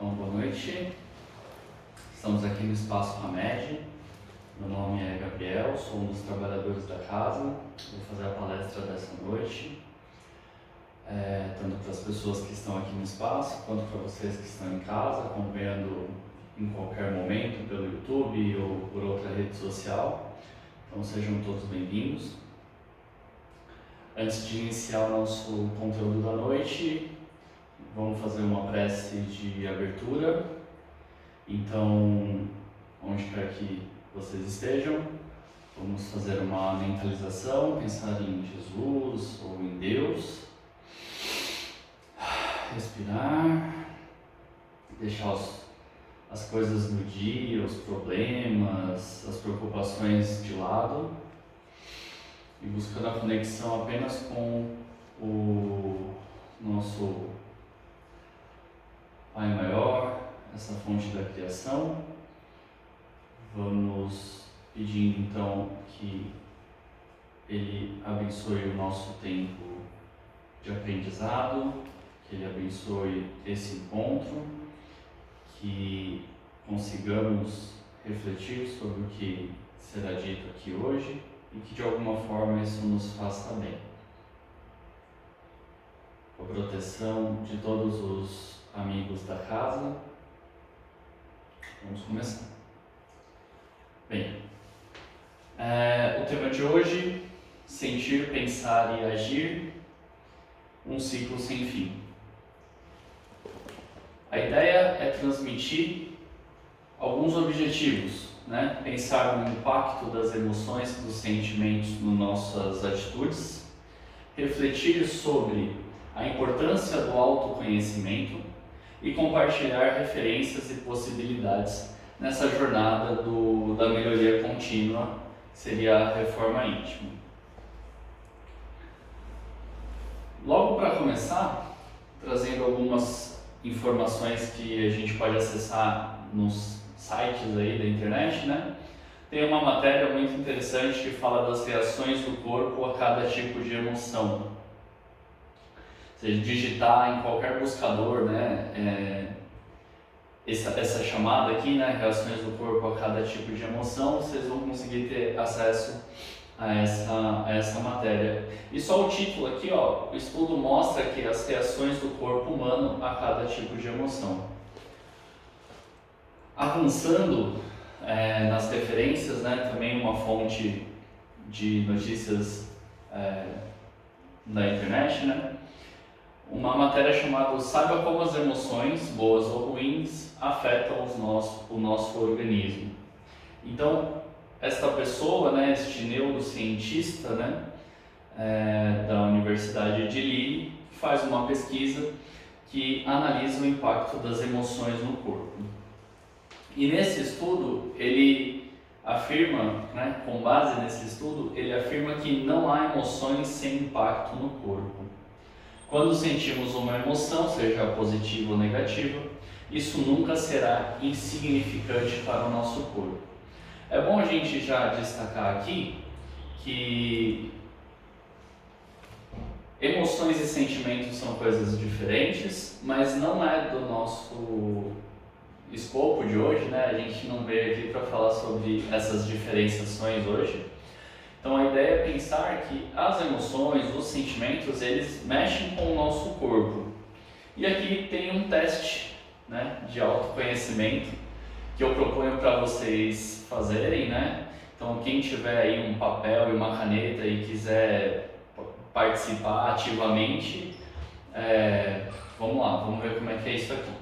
Então, boa noite. Estamos aqui no Espaço Hamed. Meu nome é Gabriel, sou um dos trabalhadores da casa. Vou fazer a palestra dessa noite, tanto para as pessoas que estão aqui no espaço, quanto para vocês que estão em casa, acompanhando em qualquer momento pelo YouTube ou por outra rede social. Então, sejam todos bem-vindos. Antes de iniciar o nosso conteúdo da noite, vamos fazer uma prece de abertura. Então, onde quer que vocês estejam, vamos fazer uma mentalização, pensar em Jesus ou em Deus. Respirar, deixar as coisas do dia, os problemas, as preocupações de lado e buscando a conexão apenas com o nosso Pai Maior, essa fonte da criação. Vamos pedindo então que Ele abençoe o nosso tempo de aprendizado, que Ele abençoe esse encontro, que consigamos refletir sobre o que será dito aqui hoje e que de alguma forma isso nos faça bem. Com a proteção de todos os amigos da casa, vamos começar. Bem, o tema de hoje: sentir, pensar e agir, um ciclo sem fim. A ideia é transmitir alguns objetivos, né? Pensar no impacto das emoções, dos sentimentos nas nossas atitudes, refletir sobre a importância do autoconhecimento e compartilhar referências e possibilidades nessa jornada da melhoria contínua, que seria a reforma íntima. Logo para começar, trazendo algumas informações que a gente pode acessar nos sites aí da internet, né? Tem uma matéria muito interessante que fala das reações do corpo a cada tipo de emoção. Se a gente digitar em qualquer buscador, né, essa chamada aqui, né, reações do corpo a cada tipo de emoção, vocês vão conseguir ter acesso a essa matéria. E só o título aqui, ó, o estudo mostra que as reações do corpo humano a cada tipo de emoção. Avançando nas referências, né, também uma fonte de notícias da internet, né, uma matéria chamada Saiba como as emoções, boas ou ruins, afetam o nosso organismo. Então, esta pessoa, né, este neurocientista, né, da Universidade de Lille, faz uma pesquisa que analisa o impacto das emoções no corpo. E nesse estudo, ele afirma, né, com base nesse estudo, ele afirma que não há emoções sem impacto no corpo. Quando sentimos uma emoção, seja positiva ou negativa, isso nunca será insignificante para o nosso corpo. É bom a gente já destacar aqui que emoções e sentimentos são coisas diferentes, mas não é do nosso escopo de hoje, né? A gente não veio aqui para falar sobre essas diferenciações hoje. Então a ideia é pensar que as emoções, os sentimentos, eles mexem com o nosso corpo. E aqui tem um teste, né, de autoconhecimento que eu proponho para vocês fazerem, né? Então quem tiver aí um papel e uma caneta e quiser participar ativamente, vamos lá, vamos ver como é que é isso aqui.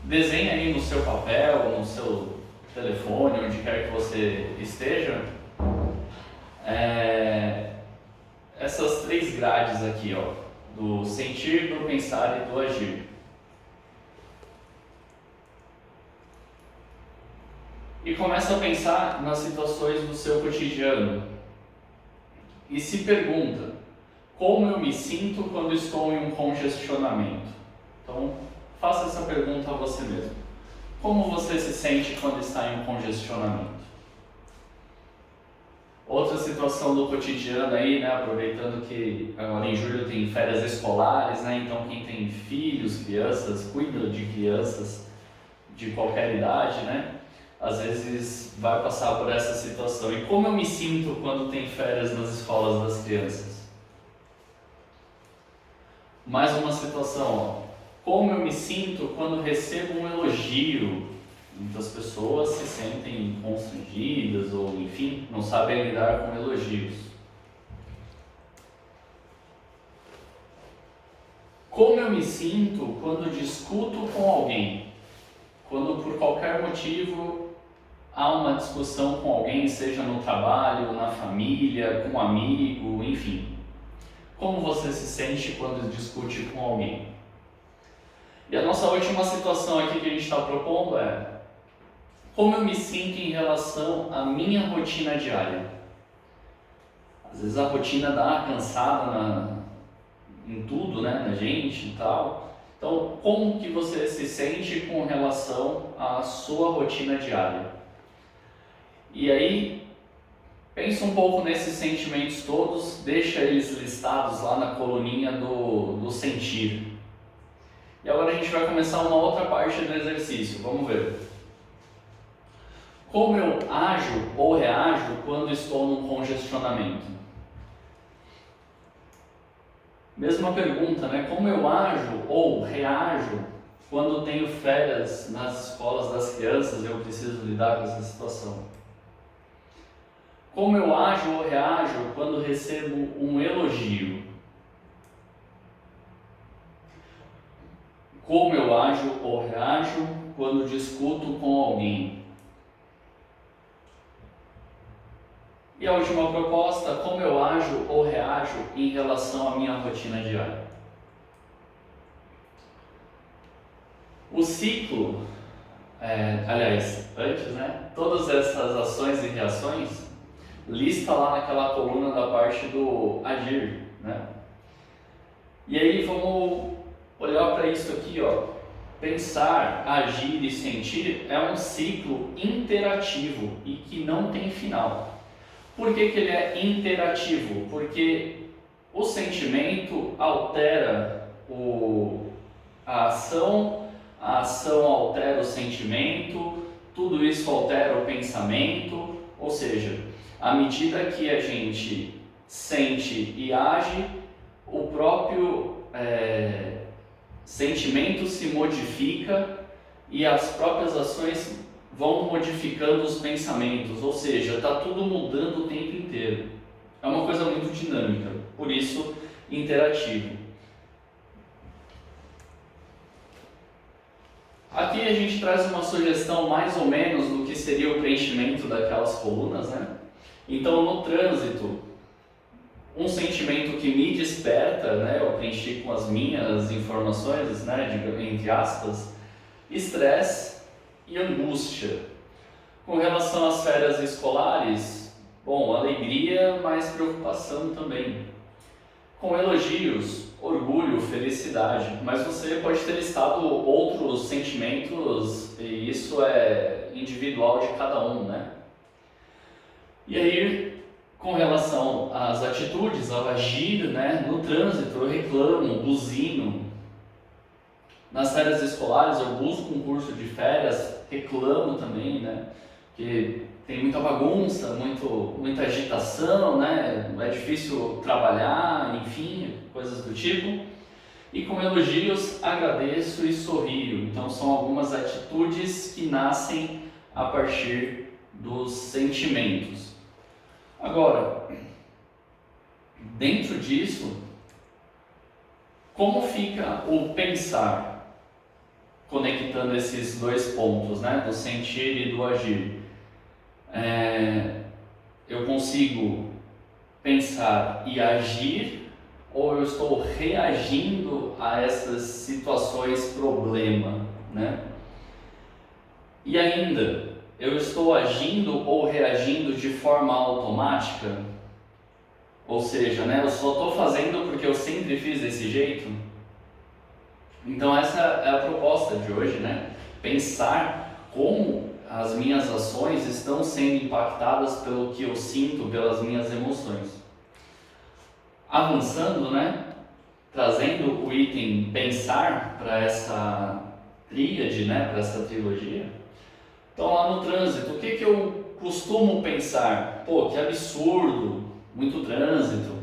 Desenhe aí no seu papel, no seu telefone, onde quer que você esteja, essas três grades aqui, ó, do sentir, do pensar e do agir. E começa a pensar nas situações do seu cotidiano. E se pergunta, como eu me sinto quando estou em um congestionamento? Então, faça essa pergunta a você mesmo. Como você se sente quando está em um congestionamento? Outra situação do cotidiano aí, né, aproveitando que agora em julho tem férias escolares, né, então quem tem filhos, crianças, cuida de crianças de qualquer idade, né, às vezes vai passar por essa situação. E como eu me sinto quando tem férias nas escolas das crianças? Mais uma situação, ó. Como eu me sinto quando recebo um elogio? Muitas pessoas se sentem constrangidas ou, enfim, não sabem lidar com elogios. Como eu me sinto quando discuto com alguém? Quando por qualquer motivo há uma discussão com alguém, seja no trabalho, na família, com um amigo, enfim. Como você se sente quando discute com alguém? E a nossa última situação aqui que a gente está propondo é: como eu me sinto em relação à minha rotina diária? Às vezes a rotina dá uma cansada em tudo, né, na gente e tal. Então, como que você se sente com relação à sua rotina diária? E aí, pensa um pouco nesses sentimentos todos, deixa eles listados lá na coluninha do sentir. E agora a gente vai começar uma outra parte do exercício, vamos ver. Como eu ajo ou reajo quando estou num congestionamento? Mesma pergunta, né? Como eu ajo ou reajo quando tenho férias nas escolas das crianças e eu preciso lidar com essa situação? Como eu ajo ou reajo quando recebo um elogio? Como eu ajo ou reajo quando discuto com alguém? E a última proposta, como eu ajo ou reajo em relação à minha rotina diária? O ciclo, antes, né? Todas essas ações e reações, lista lá naquela coluna da parte do agir, né? E aí vamos olhar para isso aqui, ó. Pensar, agir e sentir é um ciclo interativo e que não tem final. Por que ele é interativo? Porque o sentimento altera a ação altera o sentimento, tudo isso altera o pensamento, ou seja, à medida que a gente sente e age, o próprio sentimento se modifica e as próprias ações vão modificando os pensamentos, ou seja, está tudo mudando o tempo inteiro. É uma coisa muito dinâmica, por isso interativo. Aqui a gente traz uma sugestão mais ou menos do que seria o preenchimento daquelas colunas, né? Então, no trânsito, um sentimento que me desperta, né? Eu preenchi com as minhas informações, né? Entre aspas, estresse e angústia. Com relação às férias escolares, bom, alegria, mas preocupação também. Com elogios, orgulho, felicidade, mas você pode ter listado outros sentimentos e isso é individual de cada um, né? E aí, com relação às atitudes, ao agir, né? No trânsito eu reclamo, buzino. Nas férias escolares eu busco um curso de férias, reclamo também, né? Que tem muita bagunça, muita agitação, né? É difícil trabalhar, enfim, coisas do tipo. E com elogios, agradeço e sorrio. Então são algumas atitudes que nascem a partir dos sentimentos. Agora, dentro disso, como fica o pensar? Conectando esses dois pontos, né? Do sentir e do agir. Eu consigo pensar e agir, ou eu estou reagindo a essas situações problema, né? E ainda, eu estou agindo ou reagindo de forma automática? Ou seja, né, eu só estou fazendo porque eu sempre fiz desse jeito? Então essa é a proposta de hoje, né? Pensar como as minhas ações estão sendo impactadas pelo que eu sinto, pelas minhas emoções. Avançando, né? Trazendo o item pensar para essa tríade, né? Para essa trilogia. Então, lá no trânsito, o que eu costumo pensar? Pô, que absurdo, muito trânsito.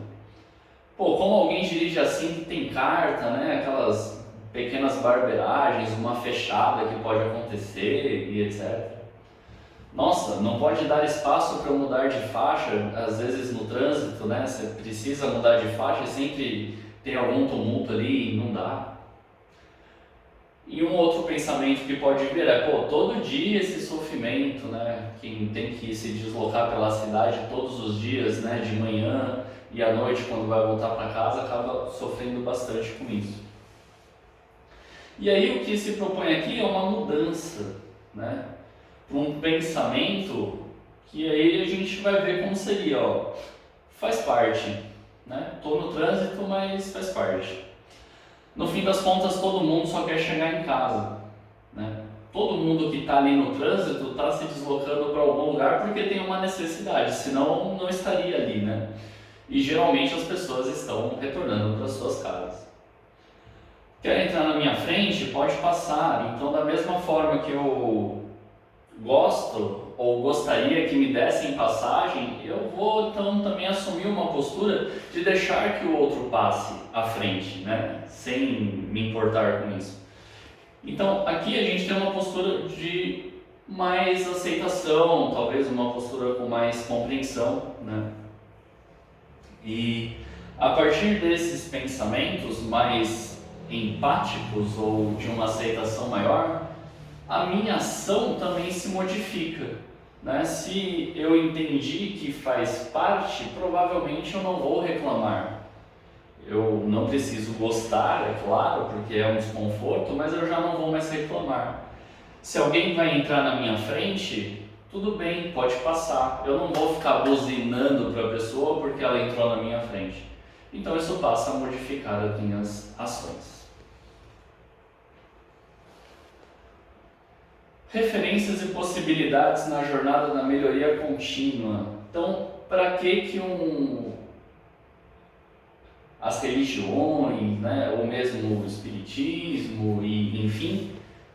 Pô, como alguém dirige assim que tem carta, né? Aquelas pequenas barberagens, uma fechada que pode acontecer e etc. Nossa, não pode dar espaço para eu mudar de faixa, às vezes no trânsito, né? Você precisa mudar de faixa e sempre tem algum tumulto ali e não dá. E um outro pensamento que pode vir é, pô, todo dia esse sofrimento, né? Quem tem que se deslocar pela cidade todos os dias, né? De manhã e à noite, quando vai voltar para casa, acaba sofrendo bastante com isso. E aí o que se propõe aqui é uma mudança, né? Para um pensamento que aí a gente vai ver como seria, ó, faz parte, né? Tô no trânsito, mas faz parte. No fim das contas, todo mundo só quer chegar em casa, né? Todo mundo que está ali no trânsito está se deslocando para algum lugar porque tem uma necessidade, senão não estaria ali, né? E geralmente as pessoas estão retornando para suas casas. Quer entrar na minha frente? Pode passar. Então, da mesma forma que eu gosto ou gostaria que me dessem passagem, eu vou então também assumir uma postura de deixar que o outro passe à frente, né? Sem me importar com isso. Então aqui a gente tem uma postura de mais aceitação, talvez uma postura com mais compreensão, né? E a partir desses pensamentos mais empáticos ou de uma aceitação maior, a minha ação também se modifica, né? Se eu entendi que faz parte, provavelmente eu não vou reclamar. Eu não preciso gostar, é claro, porque é um desconforto, mas eu já não vou mais reclamar. Se alguém vai entrar na minha frente, tudo bem, pode passar. Eu não vou ficar buzinando para a pessoa porque ela entrou na minha frente. Então isso passa a modificar as minhas ações. Referências e possibilidades na jornada da melhoria contínua. Então, para que as religiões, né, ou mesmo o espiritismo e, enfim,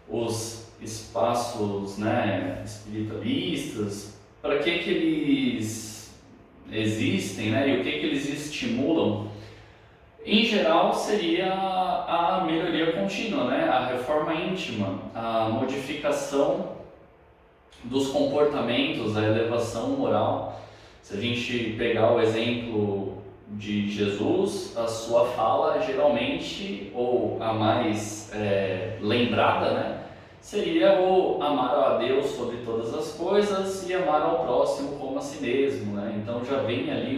os espaços, né, espiritualistas, para que eles existem, né, e o que eles estimulam? Em geral, seria a melhoria contínua, né? A reforma íntima, a modificação dos comportamentos, a elevação moral. Se a gente pegar o exemplo de Jesus, a sua fala geralmente, ou a mais lembrada, né? Seria o amar a Deus sobre todas as coisas e amar ao próximo como a si mesmo, né? Então já vem ali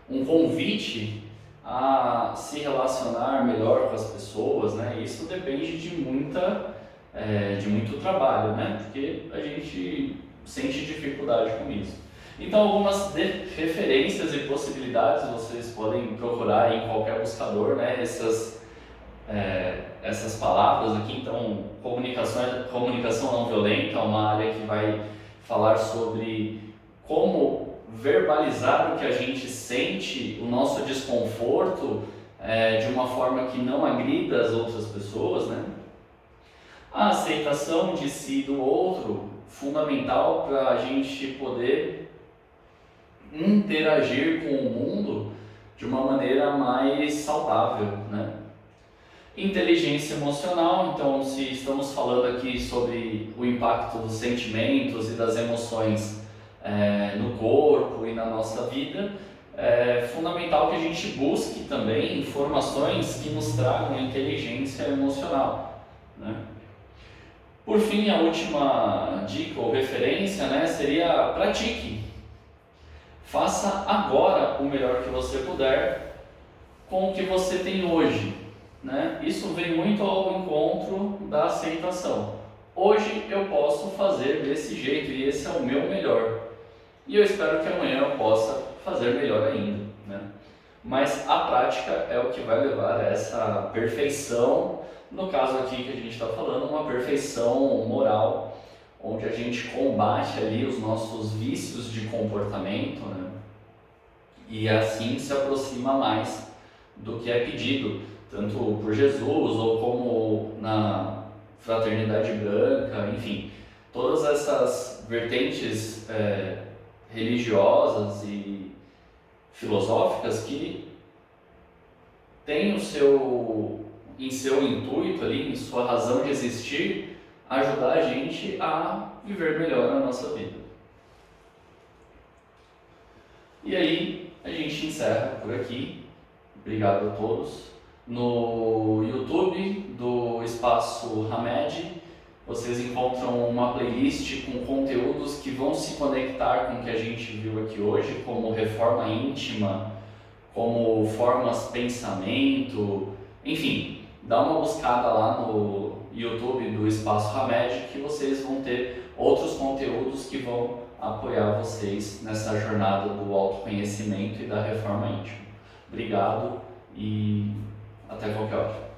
um convite a se relacionar melhor com as pessoas, né? Isso depende de muito trabalho, né? Porque a gente sente dificuldade com isso. Então, algumas referências e possibilidades vocês podem procurar em qualquer buscador, né? Essas palavras aqui. Então, comunicação não violenta, uma área que vai falar sobre como verbalizar o que a gente sente, o nosso desconforto, de uma forma que não agrida as outras pessoas, né? A aceitação de si e do outro, fundamental para a gente poder interagir com o mundo de uma maneira mais saudável, né? Inteligência emocional, então se estamos falando aqui sobre o impacto dos sentimentos e das emoções no corpo e na nossa vida, é fundamental que a gente busque também informações que nos tragam inteligência emocional, né? Por fim, a última dica ou referência, né, seria pratique. Faça agora o melhor que você puder com o que você tem hoje, né? Isso vem muito ao encontro da aceitação. Hoje eu posso fazer desse jeito e esse é o meu melhor. E eu espero que amanhã eu possa fazer melhor ainda, né? mas a prática é o que vai levar a essa perfeição, no caso aqui que a gente está falando, uma perfeição moral, onde a gente combate ali os nossos vícios de comportamento, né? E assim se aproxima mais do que é pedido, tanto por Jesus ou como na Fraternidade Branca, enfim, todas essas vertentes religiosas e filosóficas que têm em seu intuito ali, em sua razão de existir, ajudar a gente a viver melhor a nossa vida. E aí a gente encerra por aqui. Obrigado a todos. No YouTube do Espaço Hamed, vocês encontram uma playlist com conteúdos que vão se conectar com o que a gente viu aqui hoje, como reforma íntima, como formas pensamento, enfim, dá uma buscada lá no YouTube do Espaço Hamed que vocês vão ter outros conteúdos que vão apoiar vocês nessa jornada do autoconhecimento e da reforma íntima. Obrigado e até qualquer hora.